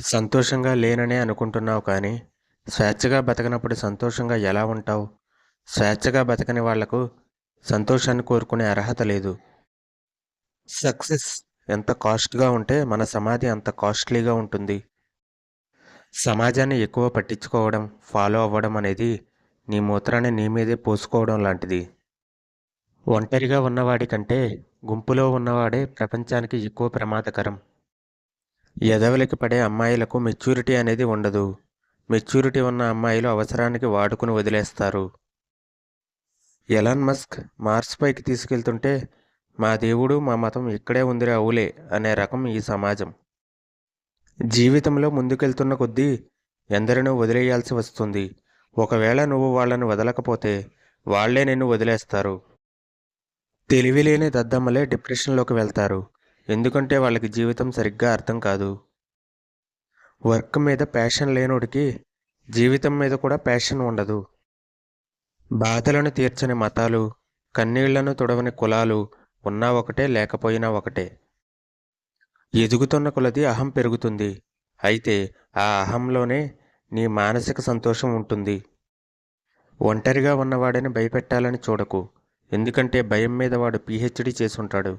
సంతోషంగా లేననే అనుకుంటున్నావు కానీ, స్వేచ్ఛగా బతకనప్పుడు సంతోషంగా ఎలా ఉంటావు? స్వేచ్ఛగా బతకని వాళ్లకు సంతోషాన్ని కోరుకునే అర్హత లేదు. సక్సెస్ ఎంత కాస్ట్‌గా ఉంటే మన సమాధి అంత కాస్ట్‌లీగా ఉంటుంది. సమాజాన్ని ఎక్కువ పట్టించుకోవడం, ఫాలో అవ్వడం అనేది నీ మూత్రాన్ని నీ మీదే పోసుకోవడం లాంటిది. ఒంటరిగా ఉన్నవాడి కంటే గుంపులో ఉన్నవాడే ప్రపంచానికి ఎక్కువ ప్రమాదకరం. ఎదవలకి పడే అమ్మాయిలకు మెచ్యూరిటీ అనేది ఉండదు. మెచ్యూరిటీ ఉన్న అమ్మాయిలు అవసరానికి వాడుకుని వదిలేస్తారు. ఎలాన్ మస్క్ మార్స్ పైకి తీసుకెళ్తుంటే, మా దేవుడు మా మతం ఇక్కడే ఉందిరా అవులే అనే రకం ఈ సమాజం. జీవితంలో ముందుకెళ్తున్న కొద్దీ ఎందరినో వదిలేయాల్సి వస్తుంది. ఒకవేళ నువ్వు వాళ్ళని వదలకపోతే వాళ్లే నిన్ను వదిలేస్తారు. తెలివిలేని దద్దమ్మలే డిప్రెషన్లోకి వెళ్తారు. ఎందుకంటే వాళ్ళకి జీవితం సరిగ్గా అర్థం కాదు. వర్క్ మీద ప్యాషన్ లేనోడికి జీవితం మీద కూడా ప్యాషన్ ఉండదు. బాధలను తీర్చని మతాలు, కన్నీళ్లను తుడవని కులాలు ఉన్నా ఒకటే లేకపోయినా ఒకటే. ఎదుగుతున్న కొలది అహం పెరుగుతుంది. అయితే ఆ అహంలోనే నీ మానసిక సంతోషం ఉంటుంది. ఒంటరిగా ఉన్నవాడిని భయపెట్టాలని చూడకు. ఎందుకంటే భయం మీద వాడు పీహెచ్డీ చేసుంటాడు.